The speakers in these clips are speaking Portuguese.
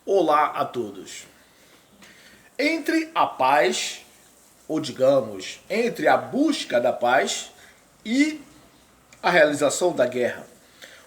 Olá a todos. Entre a paz, ou digamos, entre a busca da paz e a realização da guerra.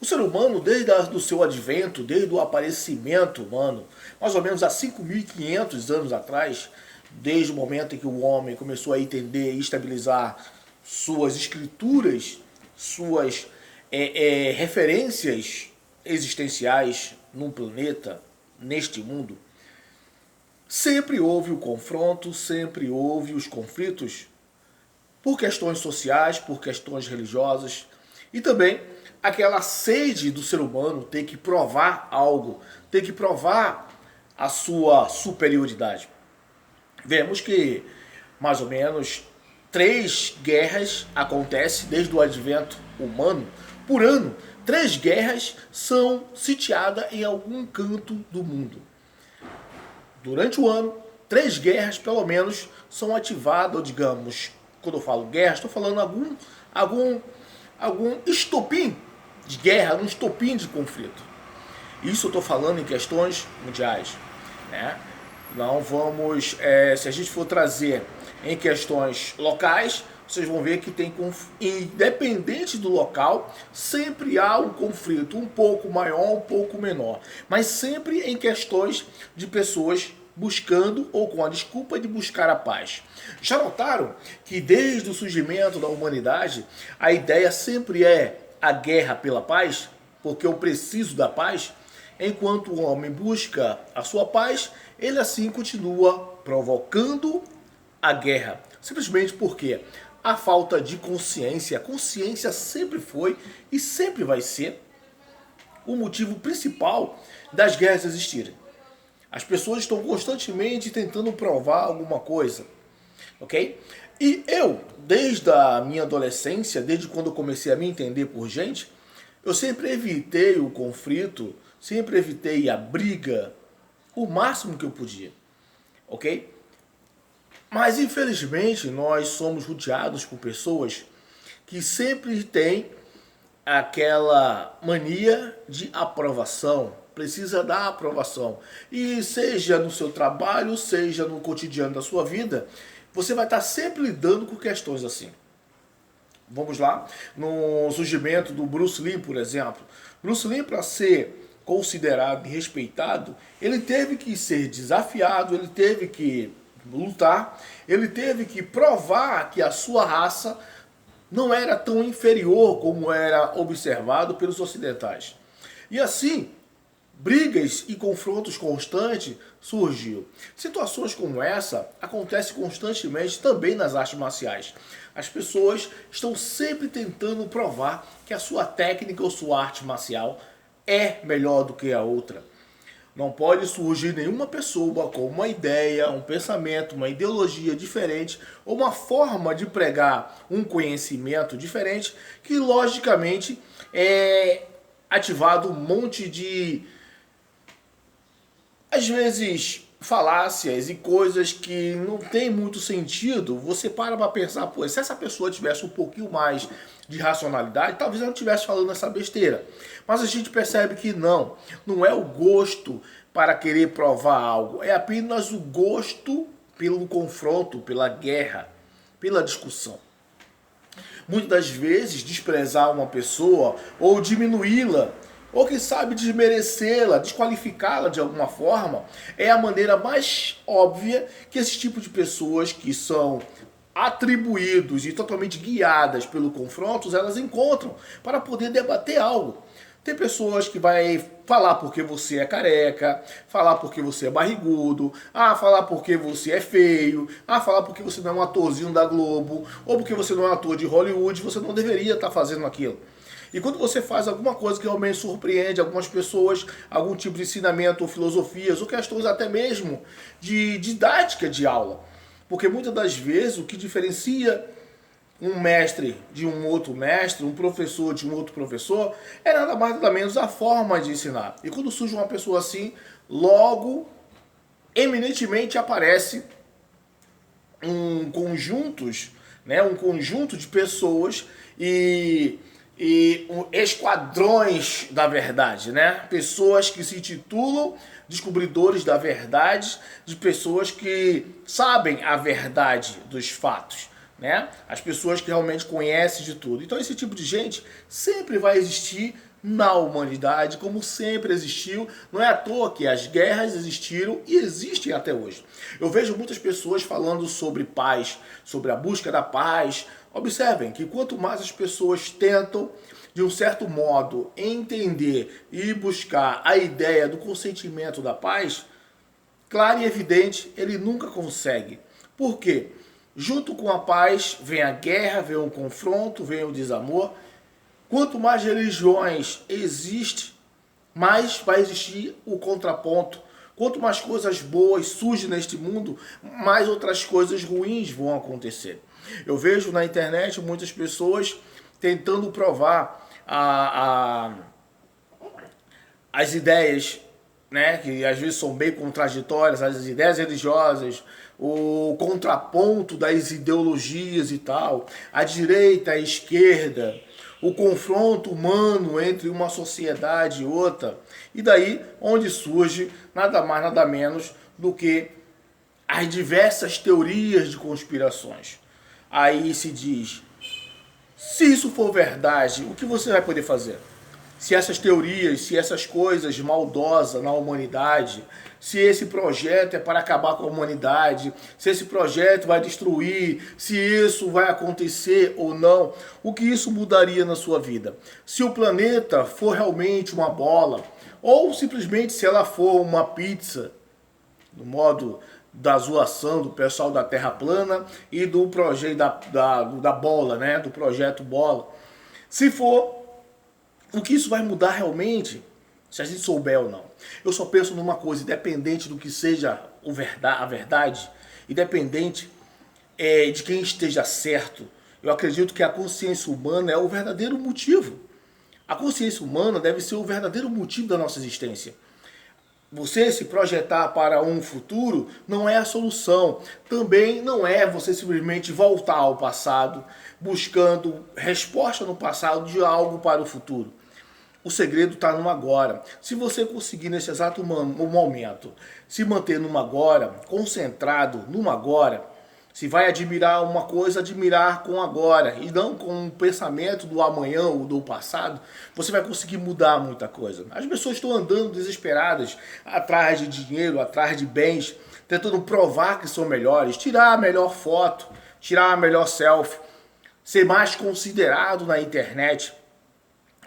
O ser humano, desde o seu advento, desde o aparecimento humano, mais ou menos há 5.500 anos atrás, desde o momento em que o homem começou a entender e estabilizar suas escrituras, suas referências existenciais num planeta, neste mundo, sempre houve o confronto, sempre houve os conflitos por questões sociais, por questões religiosas e também aquela sede do ser humano ter que provar algo, ter que provar a sua superioridade. Vemos que mais ou menos 3 guerras acontecem desde o advento humano por ano. 3 guerras são sitiadas em algum canto do mundo. Durante o ano, 3 guerras pelo menos são ativadas, ou digamos, quando eu falo guerra, estou falando algum estopim de guerra, um estopim de conflito. Isso eu estou falando em questões mundiais, né? Não vamos, se a gente for trazer em questões locais, vocês vão ver que tem, independente do local, sempre há um conflito um pouco maior, um pouco menor, mas sempre em questões de pessoas buscando ou com a desculpa de buscar a paz. Já notaram que desde o surgimento da humanidade, a ideia sempre é a guerra pela paz? Porque eu preciso da paz? Enquanto o homem busca a sua paz, ele assim continua provocando a guerra. Simplesmente porque a falta de consciência, a consciência sempre foi e sempre vai ser o motivo principal das guerras existirem. As pessoas estão constantemente tentando provar alguma coisa, ok? E eu, desde a minha adolescência, desde quando eu comecei a me entender por gente, eu sempre evitei o conflito, sempre evitei a briga, o máximo que eu podia, ok? Mas infelizmente nós somos rodeados por pessoas que sempre têm aquela mania de aprovação, precisa da aprovação. E seja no seu trabalho, seja no cotidiano da sua vida, você vai estar sempre lidando com questões assim. Vamos lá, no surgimento do Bruce Lee, por exemplo. Bruce Lee, para ser considerado e respeitado, ele teve que ser desafiado, ele teve que lutar, ele teve que provar que a sua raça não era tão inferior como era observado pelos ocidentais. E assim, brigas e confrontos constantes surgiu. Situações como essa acontecem constantemente também nas artes marciais. As pessoas estão sempre tentando provar que a sua técnica ou sua arte marcial é melhor do que a outra. Não pode surgir nenhuma pessoa com uma ideia, um pensamento, uma ideologia diferente ou uma forma de pregar um conhecimento diferente que logicamente é ativado um monte de, às vezes, falácias e coisas que não tem muito sentido. Você para pensar, pô, se essa pessoa tivesse um pouquinho mais de racionalidade, talvez ela não estivesse falando essa besteira. Mas a gente percebe que não é o gosto para querer provar algo, é apenas o gosto pelo confronto, pela guerra, pela discussão. Muitas das vezes desprezar uma pessoa ou diminuí-la, ou quem sabe desmerecê-la, desqualificá-la de alguma forma, é a maneira mais óbvia que esse tipo de pessoas que são atribuídos e totalmente guiadas pelo confronto, elas encontram para poder debater algo. Tem pessoas que vai falar porque você é careca, falar porque você é barrigudo, falar porque você é feio, falar porque você não é um atorzinho da Globo, ou porque você não é um ator de Hollywood, você não deveria estar fazendo aquilo. E quando você faz alguma coisa que realmente surpreende algumas pessoas, algum tipo de ensinamento ou filosofias, ou questões até mesmo de didática de aula, porque muitas das vezes o que diferencia um mestre de um outro mestre, um professor de um outro professor, é nada mais nada menos a forma de ensinar. E quando surge uma pessoa assim, logo, eminentemente aparece um conjunto de pessoas e esquadrões da verdade, né? Pessoas que se titulam descobridores da verdade, de pessoas que sabem a verdade dos fatos, né? As pessoas que realmente conhecem de tudo. Então esse tipo de gente sempre vai existir na humanidade, como sempre existiu. Não é à toa que as guerras existiram e existem até hoje. Eu vejo muitas pessoas falando sobre paz, sobre a busca da paz. Observem que quanto mais as pessoas tentam, de um certo modo, entender e buscar a ideia do consentimento da paz, claro e evidente, ele nunca consegue. Por quê? Junto com a paz vem a guerra, vem o confronto, vem o desamor. Quanto mais religiões existem, mais vai existir o contraponto. Quanto mais coisas boas surgem neste mundo, mais outras coisas ruins vão acontecer. Eu vejo na internet muitas pessoas tentando provar as ideias, né, que às vezes são bem contraditórias, as ideias religiosas, o contraponto das ideologias e tal, a direita, a esquerda, o confronto humano entre uma sociedade e outra, e daí onde surge nada mais nada menos do que as diversas teorias de conspirações. Aí se diz, se isso for verdade, o que você vai poder fazer? Se essas teorias, se essas coisas maldosas na humanidade, se esse projeto é para acabar com a humanidade, se esse projeto vai destruir, se isso vai acontecer ou não, o que isso mudaria na sua vida? Se o planeta for realmente uma bola, ou simplesmente se ela for uma pizza, no modo da zoação do pessoal da Terra plana e do projeto da bola, né? Do projeto bola. Se for, o que isso vai mudar realmente, se a gente souber ou não. Eu só penso numa coisa, independente do que seja a verdade, independente de quem esteja certo, eu acredito que a consciência humana é o verdadeiro motivo. A consciência humana deve ser o verdadeiro motivo da nossa existência. Você se projetar para um futuro não é a solução. Também não é você simplesmente voltar ao passado, buscando resposta no passado de algo para o futuro. O segredo está no agora. Se você conseguir nesse exato momento se manter no agora, concentrado no agora, se vai admirar uma coisa, admirar com agora e não com o pensamento do amanhã ou do passado, você vai conseguir mudar muita coisa. As pessoas estão andando desesperadas atrás de dinheiro, atrás de bens, tentando provar que são melhores, tirar a melhor foto, tirar a melhor selfie, ser mais considerado na internet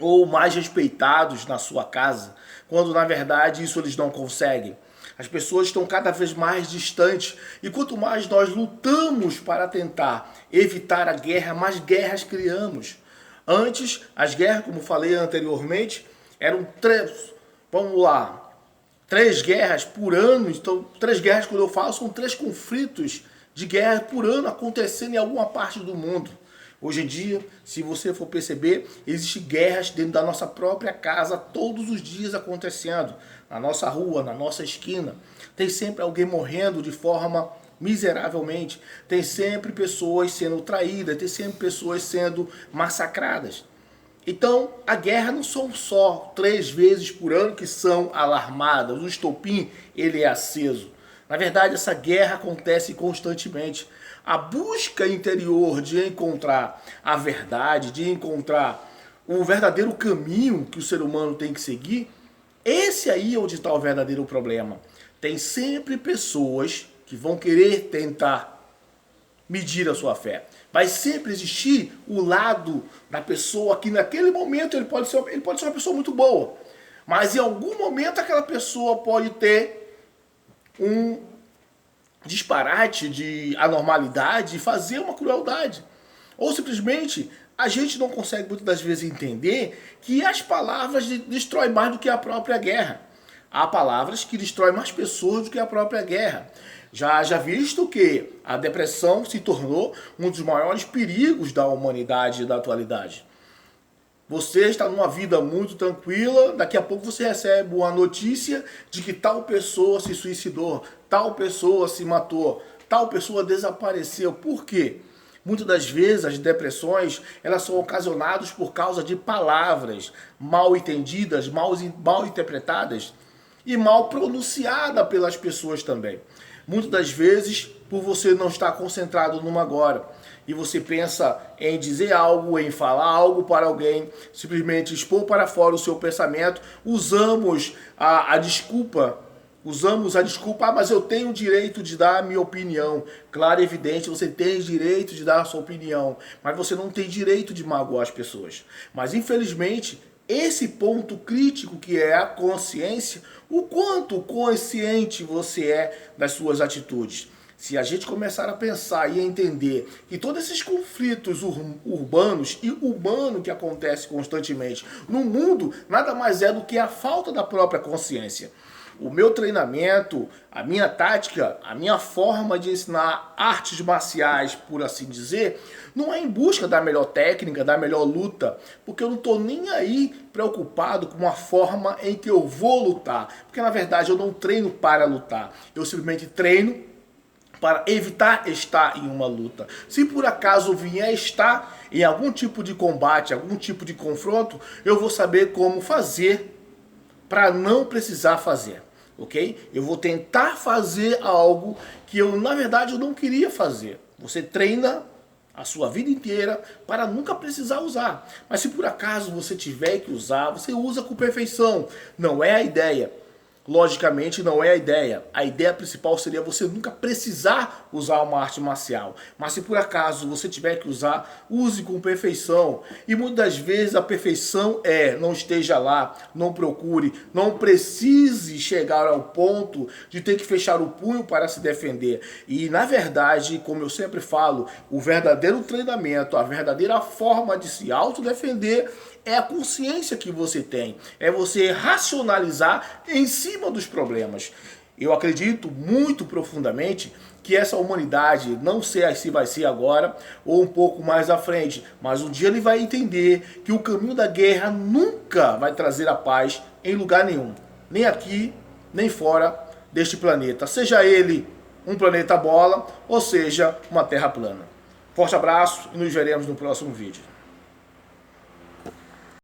ou mais respeitados na sua casa, quando na verdade isso eles não conseguem. As pessoas estão cada vez mais distantes e quanto mais nós lutamos para tentar evitar a guerra, mais guerras criamos. Antes, as guerras, como falei anteriormente, eram três guerras por ano. Então, 3 guerras, quando eu falo, são 3 conflitos de guerra por ano acontecendo em alguma parte do mundo. Hoje em dia, se você for perceber, existem guerras dentro da nossa própria casa, todos os dias acontecendo. Na nossa rua, na nossa esquina. Tem sempre alguém morrendo de forma miseravelmente. Tem sempre pessoas sendo traídas, tem sempre pessoas sendo massacradas. Então, a guerra não são só 3 vezes por ano que são alarmadas. O estopim, ele é aceso. Na verdade, essa guerra acontece constantemente. A busca interior de encontrar a verdade, de encontrar o verdadeiro caminho que o ser humano tem que seguir, esse aí é onde está o verdadeiro problema. Tem sempre pessoas que vão querer tentar medir a sua fé. Vai sempre existir o lado da pessoa que naquele momento ele pode ser uma pessoa muito boa. Mas em algum momento aquela pessoa pode ter um disparate de anormalidade e fazer uma crueldade. Ou simplesmente a gente não consegue muitas das vezes entender que as palavras destroem mais do que a própria guerra. Há palavras que destroem mais pessoas do que a própria guerra. Já visto que a depressão se tornou um dos maiores perigos da humanidade da atualidade. Você está numa vida muito tranquila, daqui a pouco você recebe uma notícia de que tal pessoa se suicidou, tal pessoa se matou, tal pessoa desapareceu. Por quê? Muitas das vezes as depressões elas são ocasionadas por causa de palavras mal entendidas, mal interpretadas e mal pronunciadas pelas pessoas também. Muitas das vezes por você não estar concentrado numa agora e você pensa em dizer algo, em falar algo para alguém, simplesmente expor para fora o seu pensamento, usamos a desculpa, mas eu tenho o direito de dar a minha opinião. Claro, é evidente, você tem direito de dar a sua opinião, mas você não tem direito de magoar as pessoas. Mas infelizmente, esse ponto crítico que é a consciência, o quanto consciente você é das suas atitudes. Se a gente começar a pensar e a entender que todos esses conflitos urbanos e humanos que acontecem constantemente no mundo, nada mais é do que a falta da própria consciência. O meu treinamento, a minha tática, a minha forma de ensinar artes marciais, por assim dizer, não é em busca da melhor técnica, da melhor luta, porque eu não estou nem aí preocupado com a forma em que eu vou lutar, porque na verdade eu não treino para lutar, eu simplesmente treino para evitar estar em uma luta. Se por acaso vier estar em algum tipo de combate, algum tipo de confronto, eu vou saber como fazer para não precisar fazer, ok? Eu vou tentar fazer algo que eu, na verdade, eu não queria fazer. Você treina a sua vida inteira para nunca precisar usar. Mas se por acaso você tiver que usar, você usa com perfeição. Não é a ideia. Logicamente não é a ideia. A ideia principal seria você nunca precisar usar uma arte marcial. Mas se por acaso você tiver que usar, use com perfeição. E muitas das vezes a perfeição não esteja lá, não procure, não precise chegar ao ponto de ter que fechar o punho para se defender. E na verdade, como eu sempre falo, o verdadeiro treinamento, a verdadeira forma de se autodefender é a consciência que você tem, é você racionalizar em cima dos problemas. Eu acredito muito profundamente que essa humanidade, não sei se vai ser agora ou um pouco mais à frente, mas um dia ele vai entender que o caminho da guerra nunca vai trazer a paz em lugar nenhum, nem aqui, nem fora deste planeta, seja ele um planeta bola ou seja uma terra plana. Forte abraço e nos veremos no próximo vídeo.